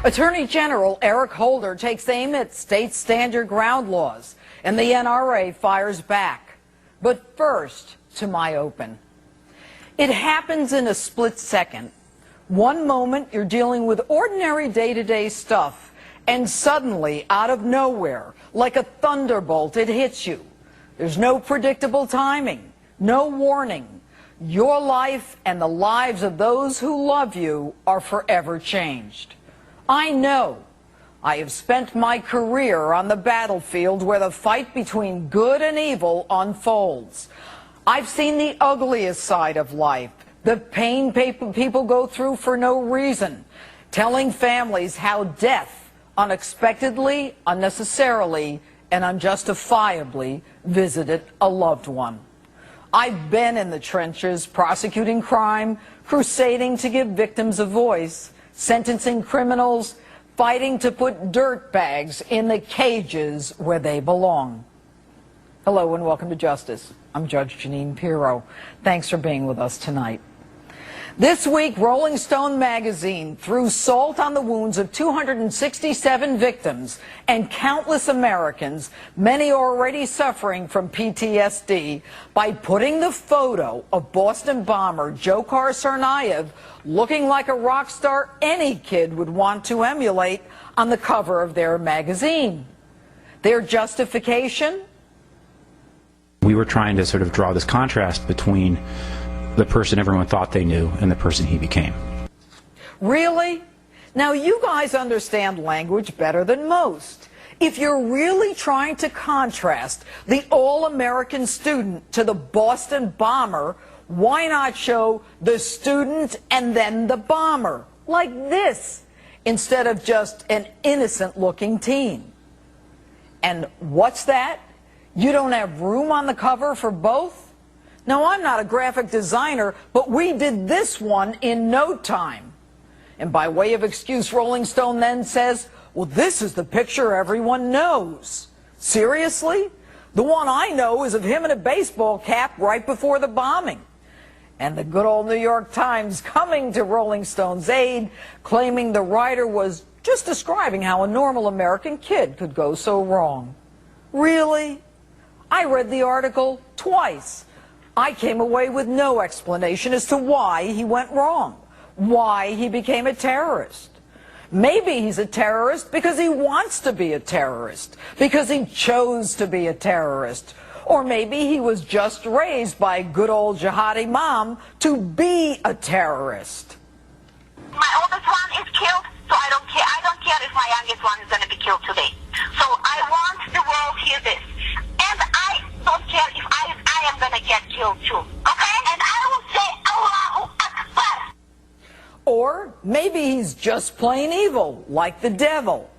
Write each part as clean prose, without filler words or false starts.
Attorney General Eric Holder takes aim at state stand-your ground laws, and the NRA fires back. But first, to my open. It happens in a split second. One moment you're dealing with ordinary day-to-day stuff, and suddenly, out of nowhere, like a thunderbolt, it hits you. There's no predictable timing, no warning. Your life and the lives of those who love you are forever changed. I know. I have spent my career on the battlefield where the fight between good and evil unfolds. I've seen the ugliest side of life, the pain people go through for no reason, telling families how death unexpectedly, unnecessarily, and unjustifiably visited a loved one. I've been in the trenches prosecuting crime, crusading to give victims a voice, sentencing criminals, fighting to put dirt bags in the cages where they belong. Hello and welcome to Justice. I'm Judge Jeanine Pirro. Thanks for being with us tonight. This week, Rolling Stone magazine threw salt on the wounds of 267 victims and countless Americans, many already suffering from PTSD, by putting the photo of Boston bomber Dzhokhar Tsarnaev looking like a rock star any kid would want to emulate on the cover of their magazine. Their justification? We were trying to sort of draw this contrast between the person everyone thought they knew and the person he became. Really? Now you guys understand language better than most. If you're really trying to contrast the all-American student to the Boston bomber, why not show the student and then the bomber, like this, instead of just an innocent-looking teen? And what's that? You don't have room on the cover for both? Now, I'm not a graphic designer, but we did this one in no time. And by way of excuse, Rolling Stone then says, well, this is the picture everyone knows. Seriously? The one I know is of him in a baseball cap right before the bombing. And the good old New York Times coming to Rolling Stone's aid, claiming the writer was just describing how a normal American kid could go so wrong. Really? I read the article twice. I came away with no explanation as to why he went wrong, why he became a terrorist. Maybe he's a terrorist because he wants to be a terrorist, because he chose to be a terrorist. Or maybe he was just raised by good old Jihadi mom to be a terrorist. My oldest one is killed, so I don't care. I don't care if my youngest one is going to be killed today. So I want the world to hear this. And I don't care if I am going to get killed too. Okay? And I will say Allahu Akbar. Or maybe he's just plain evil, like the devil.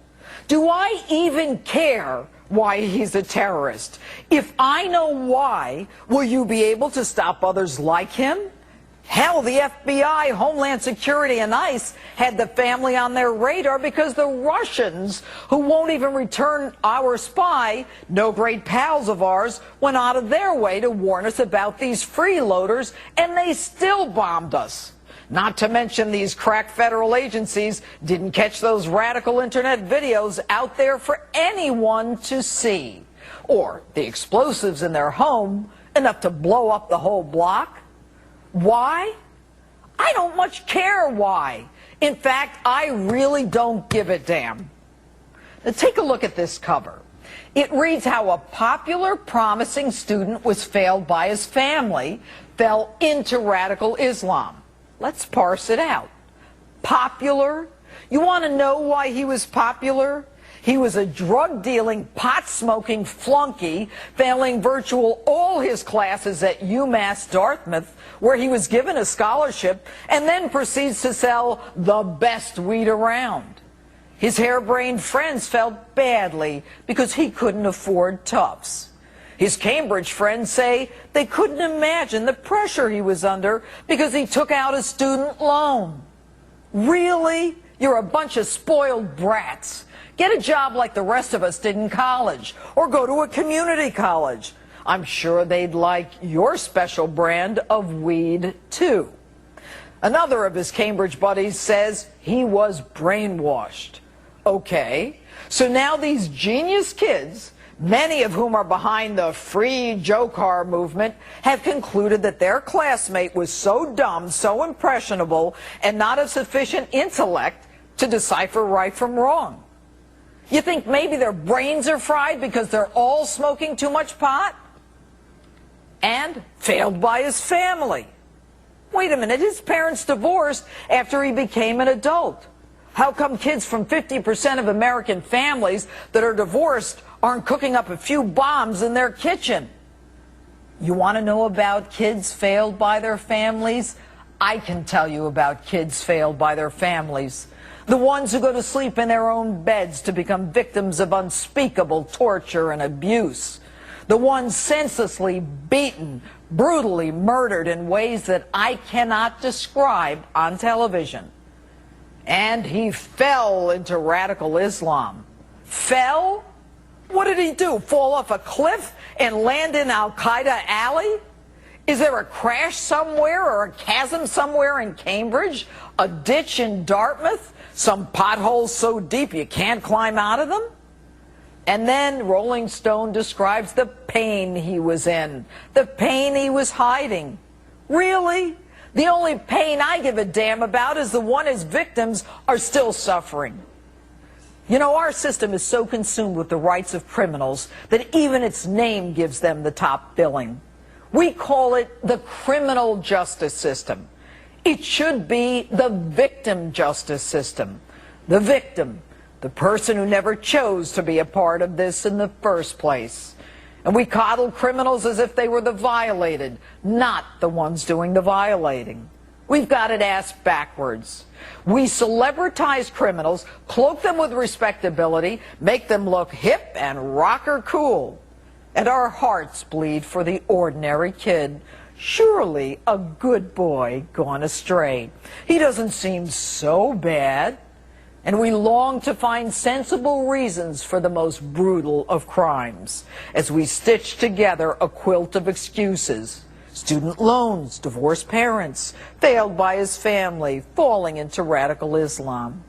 Do I even care why he's a terrorist? If I know why, will you be able to stop others like him? Hell, the FBI, Homeland Security, and ICE had the family on their radar because the Russians, who won't even return our spy, no great pals of ours, went out of their way to warn us about these freeloaders, and they still bombed us. Not to mention these crack federal agencies didn't catch those radical internet videos out there for anyone to see. Or the explosives in their home, enough to blow up the whole block. Why? I don't much care why. In fact, I really don't give a damn. Now take a look at this cover. It reads how a popular, promising student was failed by his family, fell into radical Islam. Let's parse it out. Popular? You want to know why he was popular? He was a drug-dealing, pot-smoking flunky, failing virtual all his classes at UMass Dartmouth, where he was given a scholarship, and then proceeds to sell the best weed around. His harebrained friends felt badly because he couldn't afford Tufts. His Cambridge friends say they couldn't imagine the pressure he was under because he took out a student loan. Really? You're a bunch of spoiled brats. Get a job like the rest of us did in college, or go to a community college. I'm sure they'd like your special brand of weed, too. Another of his Cambridge buddies says he was brainwashed. Okay, so now these genius kids, many of whom are behind the Free Dzhokhar movement, have concluded that their classmate was so dumb, so impressionable, and not of sufficient intellect to decipher right from wrong. You think maybe their brains are fried because they're all smoking too much pot? And failed by his family. Wait a minute, his parents divorced after he became an adult. How come kids from 50% of American families that are divorced aren't cooking up a few bombs in their kitchen? You want to know about kids failed by their families? I can tell you about kids failed by their families. The ones who go to sleep in their own beds to become victims of unspeakable torture and abuse. The ones senselessly beaten, brutally murdered in ways that I cannot describe on television. And he fell into radical Islam. Fell? What did he do? Fall off a cliff and land in Al-Qaeda Alley? Is there a crash somewhere or a chasm somewhere in Cambridge? A ditch in Dartmouth? Some potholes so deep you can't climb out of them? And then Rolling Stone describes the pain he was in, the pain he was hiding. Really? The only pain I give a damn about is the one his victims are still suffering. You know, our system is so consumed with the rights of criminals that even its name gives them the top billing. We call it the criminal justice system. It should be the victim justice system. The victim, the person who never chose to be a part of this in the first place. And we coddle criminals as if they were the violated, not the ones doing the violating. We've got it ass backwards. We celebritize criminals, cloak them with respectability, make them look hip and rocker cool. And our hearts bleed for the ordinary kid. Surely a good boy gone astray. He doesn't seem so bad. And we long to find sensible reasons for the most brutal of crimes as we stitch together a quilt of excuses. Student loans, divorced parents, failed by his family, falling into radical Islam.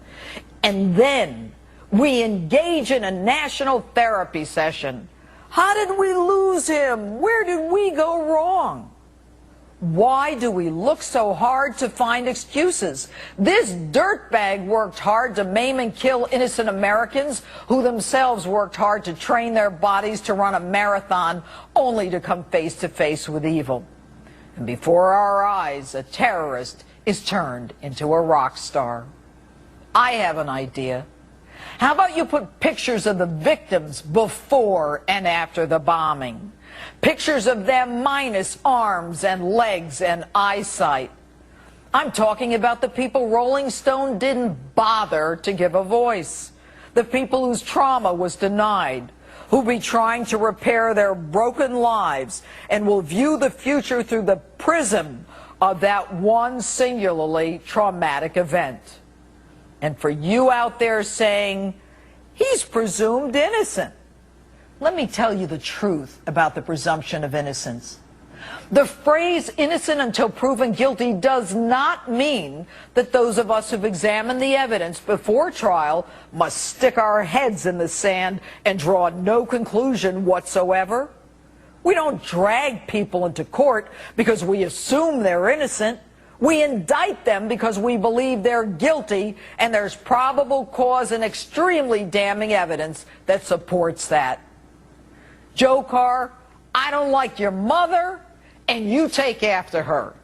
And then we engage in a national therapy session. How did we lose him? Where did we go wrong? Why do we look so hard to find excuses? This dirtbag worked hard to maim and kill innocent Americans who themselves worked hard to train their bodies to run a marathon only to come face to face with evil. And before our eyes, a terrorist is turned into a rock star. I have an idea. How about you put pictures of the victims before and after the bombing? Pictures of them minus arms and legs and eyesight. I'm talking about the people Rolling Stone didn't bother to give a voice. The people whose trauma was denied, who'll be trying to repair their broken lives and will view the future through the prism of that one singularly traumatic event. And for you out there saying, he's presumed innocent. Let me tell you the truth about the presumption of innocence. The phrase innocent until proven guilty does not mean that those of us who've examined the evidence before trial must stick our heads in the sand and draw no conclusion whatsoever. We don't drag people into court because we assume they're innocent. We indict them because we believe they're guilty and there's probable cause and extremely damning evidence that supports that. Dzhokhar, I don't like your mother, and you take after her.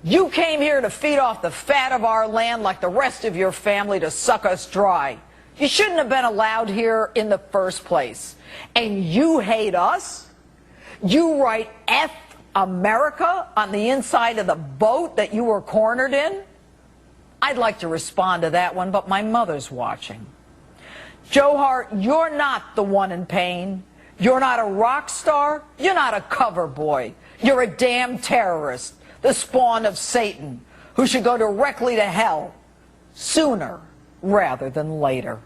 You came here to feed off the fat of our land like the rest of your family to suck us dry. You shouldn't have been allowed here in the first place. And you hate us? You write F America on the inside of the boat that you were cornered in? I'd like to respond to that one, but my mother's watching. Dzhokhar, you're not the one in pain. You're not a rock star. You're not a cover boy. You're a damn terrorist, the spawn of Satan, who should go directly to hell sooner rather than later.